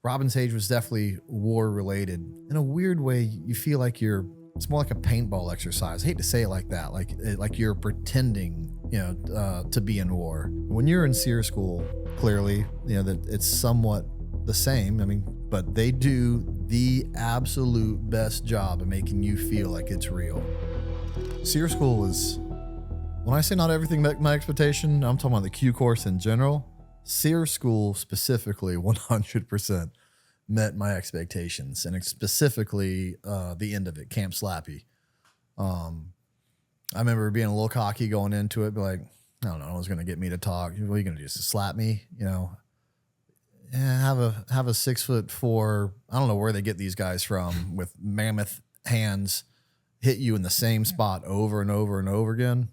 Robin's age was definitely war related. In a weird way, you feel like it's more like a paintball exercise. I hate to say it like that, like you're pretending, to be in war. When you're in SEER school, clearly, that it's somewhat the same. I mean, but they do the absolute best job of making you feel like it's real. SEER school is, when I say not everything met my expectation, I'm talking about the Q course in general. SEER school specifically 100% met my expectations, and specifically the end of it, Camp Slappy. I remember being a little cocky going into it, but like, I don't know, it was going to get me to talk. What are you going to do, just slap me? Have a 6'4", I don't know where they get these guys from, with mammoth hands, hit you in the same spot over and over and over again.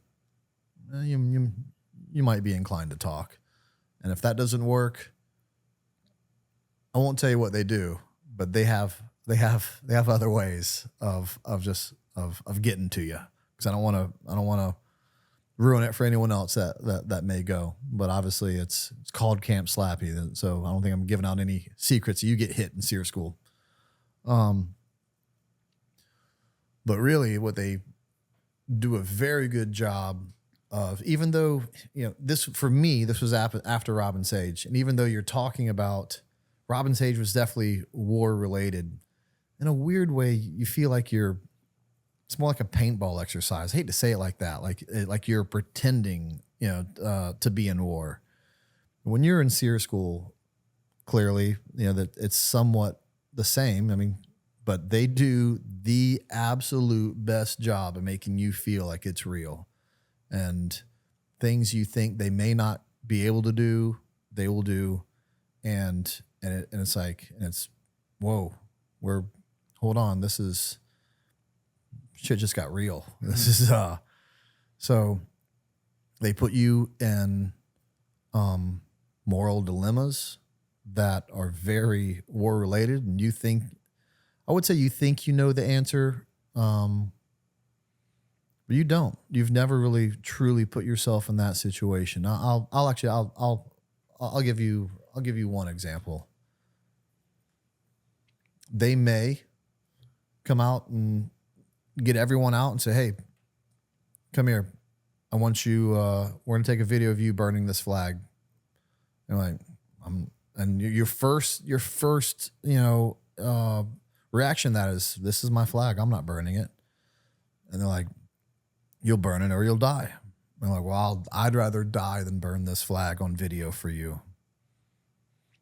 You might be inclined to talk. And if that doesn't work, I won't tell you what they do, but they have other ways of getting to you, because I don't want to ruin it for anyone else that may go. But obviously it's called Camp Slappy, so I don't think I'm giving out any secrets. You get hit in SEER school. But really what they do a very good job of, even though, this, for me, this was after Robin's age. And even though you're talking about Robin's age was definitely war related, in a weird way, you feel like it's more like a paintball exercise. I hate to say it like that, like you're pretending, to be in war. When you're in SEER school, clearly, that it's somewhat the same. I mean, but they do the absolute best job of making you feel like it's real. And things you think they may not be able to do, they will do. And it's like, whoa, hold on. This is, shit just got real. This is, so they put you in, moral dilemmas that are very war related. And I would say you think you know the answer, but you don't. You've never really truly put yourself in that situation. I'll give you one example. They may come out and get everyone out and say, "Hey, come here. I want you. We're gonna take a video of you burning this flag." And like, and your first, reaction to that is, "This is my flag. I'm not burning it." And they're like, "You'll burn it or you'll die." And I'm like, "Well, I'd rather die than burn this flag on video for you."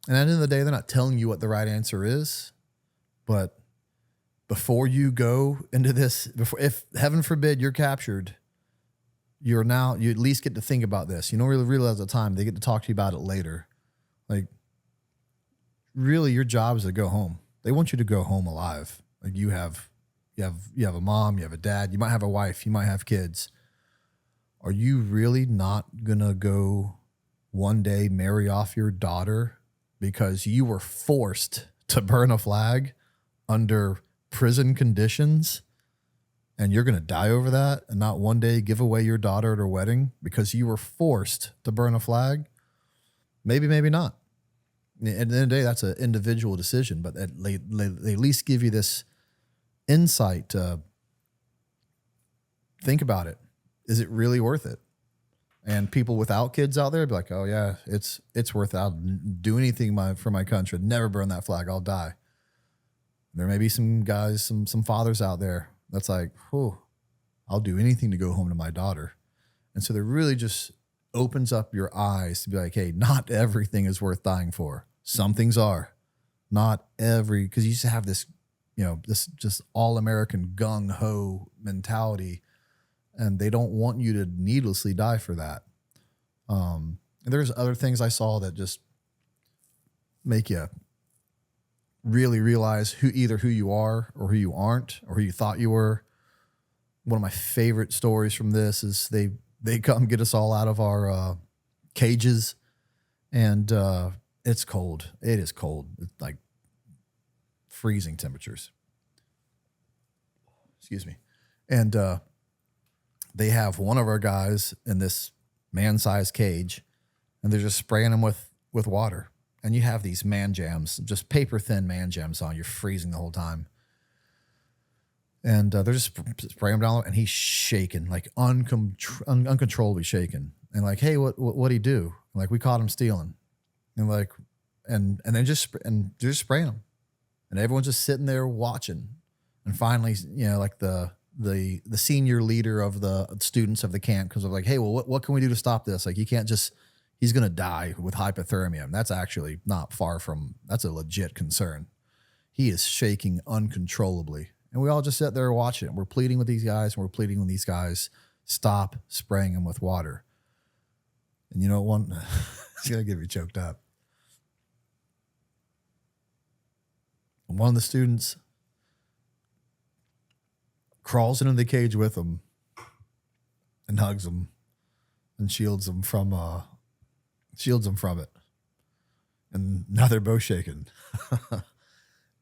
And at the end of the day, they're not telling you what the right answer is, but before you go into this, if heaven forbid you're captured, you at least get to think about this. You don't really realize at the time. They get to talk to you about it later. Like, really, your job is to go home. They want you to go home alive. Like, you have a mom, you have a dad, you might have a wife, you might have kids. Are you really not gonna go one day marry off your daughter because you were forced to burn a flag under prison conditions, and you're gonna die over that, and not one day give away your daughter at her wedding because you were forced to burn a flag? Maybe, maybe not. At the end of the day, that's an individual decision, but they at least give you this insight to think about it. Is it really worth it? And people without kids out there be like, "Oh yeah, it's worth it. I'll do anything for my country. Never burn that flag. I'll die." There may be some guys, some fathers out there that's like, "Oh, I'll do anything to go home to my daughter." And so they really just opens up your eyes to be like, "Hey, not everything is worth dying for. Some things are. Not every," because you used to have this, this just all-American gung-ho mentality, and they don't want you to needlessly die for that. And there's other things I saw that just make you really realize either who you are or who you aren't, or who you thought you were. One of my favorite stories from this is they come get us all out of our cages, and it's cold. It is cold. It's like freezing temperatures. Excuse me. And they have one of our guys in this man-sized cage, and they're just spraying him with water. and you have these man jams, just paper thin man jams on. You're freezing the whole time. And they're just spraying him down, and he's shaking, like uncontrollably shaking. And like, hey, what'd he do? Like, we caught him stealing. And like, and then just spraying him. And everyone's just sitting there watching. And finally, you know, like the senior leader of the students of the camp comes up like, hey, well, what can we do to stop this? Like, you can't just, he's going to die with hypothermia. And that's actually not far from, that's a legit concern. He is shaking uncontrollably. And we all just sit there watching it. We're pleading with these guys, and we're pleading with these guys, stop spraying him with water. And you know what? It's going to get me choked up. One of the students crawls into the cage with him and hugs him and shields him from it. And now they're both shaking.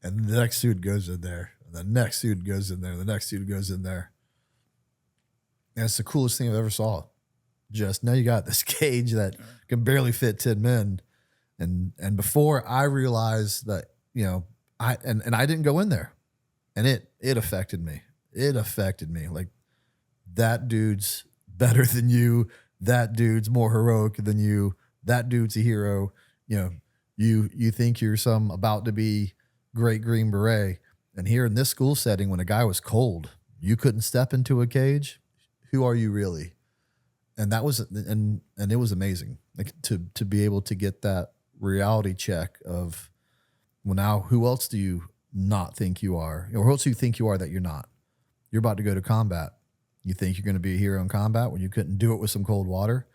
And the next student goes in there. And the next student goes in there. The next student goes in there. And it's the coolest thing I've ever saw. Just now you got this cage that can barely fit 10 men. And before I realized that, you know, I didn't go in there, and it affected me. It affected me. Like, that dude's better than you. That dude's more heroic than you. That dude's a hero. You know, you think you're some about to be great Green Beret. And here in this school setting, when a guy was cold, you couldn't step into a cage. Who are you really? And that was, and it was amazing. Like, to be able to get that reality check of, well, now who else do you not think you are? Or who else do you think you are that you're not? You're about to go to combat. You think you're going to be a hero in combat when you couldn't do it with some cold water.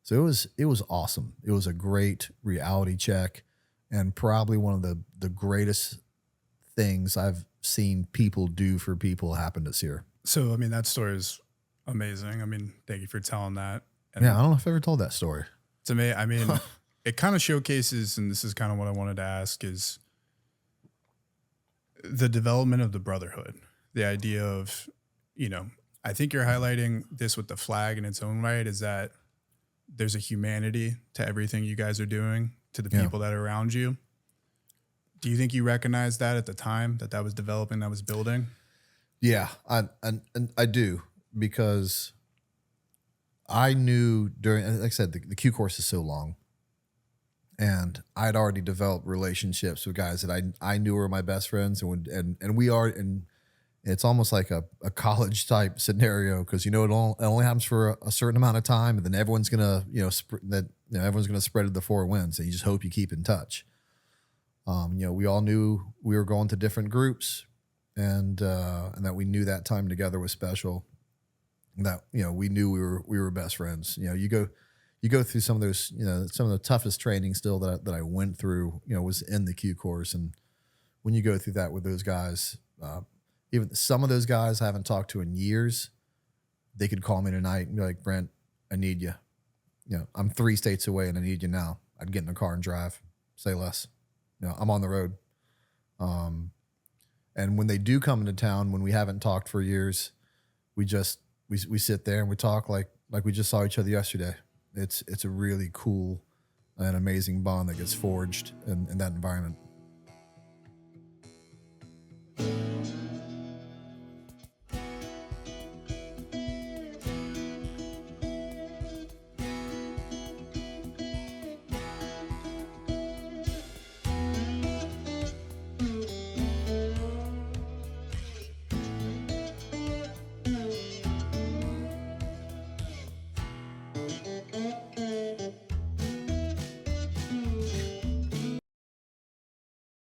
So it was awesome. It was a great reality check, and probably one of the greatest things I've seen people do for people happened at SERE. So, I mean, that story is amazing. I mean, thank you for telling that. And yeah, I don't know if I ever told that story. To me, I mean, it kind of showcases, and this is kind of what I wanted to ask, is the development of the Brotherhood. The idea of, you know, I think you're highlighting this with the flag in its own right, is that there's a humanity to everything you guys are doing, to the people that are around you. Do you think you recognized that at the time that was developing, that was building? Yeah, I do, because I knew during, like I said, the Q course is so long, and I'd already developed relationships with guys that I knew were my best friends, and we are, and it's almost like a college type scenario, because you know it only happens for a certain amount of time, and then everyone's gonna everyone's gonna spread to the 4 winds, and you just hope you keep in touch. You know, we all knew we were going to different groups, and that we knew that time together was special. That, you know, we knew we were best friends. You know, you go through some of those, you know, some of the toughest training still that I went through, you know, was in the Q course. And when you go through that with those guys, even some of those guys I haven't talked to in years, they could call me tonight and be like, Brent, I need you. You know, I'm 3 states away and I need you now. I'd get in the car and drive, say less. You know, I'm on the road. And when they do come into town, when we haven't talked for years, we sit there and we talk like we just saw each other yesterday. It's a really cool and amazing bond that gets forged in that environment.